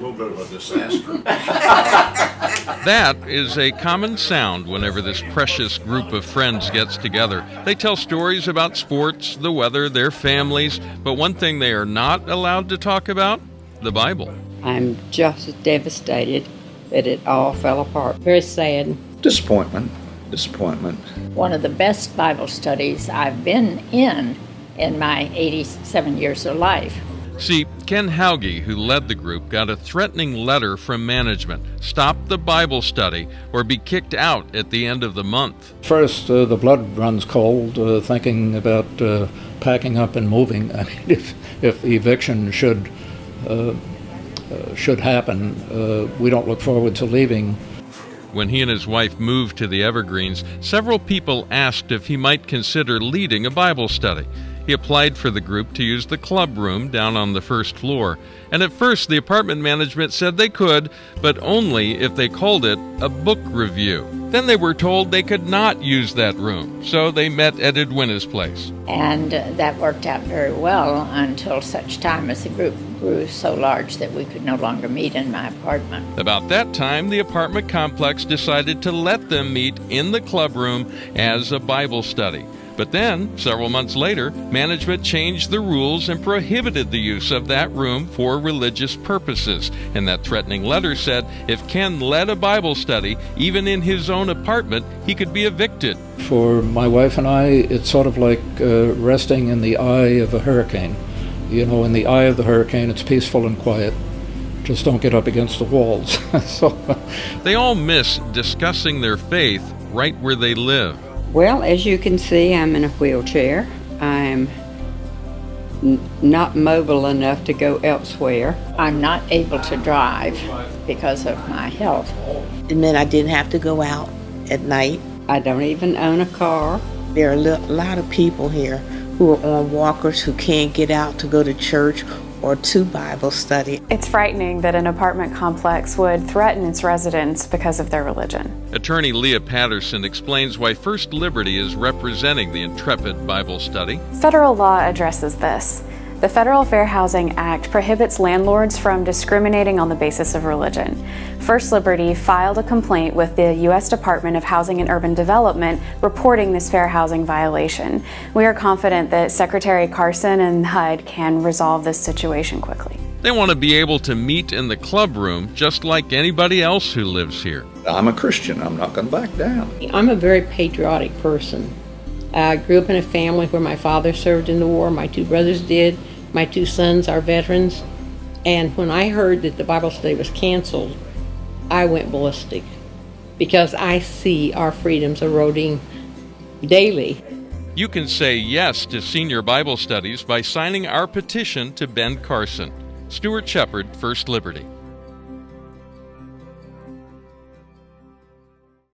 little bit of a disaster. That is a common sound whenever this precious group of friends gets together. They tell stories about sports, the weather, their families, but one thing they are not allowed to talk about, the Bible. I'm just devastated that it all fell apart. Very sad. Disappointment. One of the best Bible studies I've been in my 87 years of life. See, Ken Hauge, who led the group, got a threatening letter from management. Stop the Bible study or be kicked out at the end of the month. First, the blood runs cold thinking about packing up and moving. I mean, if eviction should happen, we don't look forward to leaving. When he and his wife moved to the Evergreens, several people asked if he might consider leading a Bible study. He applied for the group to use the club room down on the first floor. And at first, the apartment management said they could, but only if they called it a book review. Then they were told they could not use that room, so they met at Edwina's place. And that worked out very well until such time as the group grew so large that we could no longer meet in my apartment. About that time, the apartment complex decided to let them meet in the club room as a Bible study. But then, several months later, management changed the rules and prohibited the use of that room for religious purposes. And that threatening letter said if Ken led a Bible study, even in his own apartment, he could be evicted. For my wife and I, it's sort of like resting in the eye of a hurricane. You know, in the eye of the hurricane, it's peaceful and quiet. Just don't get up against the walls. They all miss discussing their faith right where they live. Well, as you can see, I'm in a wheelchair. I'm not mobile enough to go elsewhere. I'm not able to drive because of my health. It meant I didn't have to go out at night. I don't even own a car. There are a lot of people here who are on walkers who can't get out to go to church or to Bible study. It's frightening that an apartment complex would threaten its residents because of their religion. Attorney Leah Patterson explains why First Liberty is representing the Intrepid Bible Study. Federal law addresses this. The Federal Fair Housing Act prohibits landlords from discriminating on the basis of religion. First Liberty filed a complaint with the U.S. Department of Housing and Urban Development reporting this fair housing violation. We are confident that Secretary Carson and HUD can resolve this situation quickly. They want to be able to meet in the club room just like anybody else who lives here. I'm a Christian. I'm not going to back down. I'm a very patriotic person. I grew up in a family where my father served in the war, my two brothers did, my two sons are veterans, and when I heard that the Bible study was canceled, I went ballistic because I see our freedoms eroding daily. You can say yes to senior Bible studies by signing our petition to Ben Carson. Stuart Shepard, First Liberty.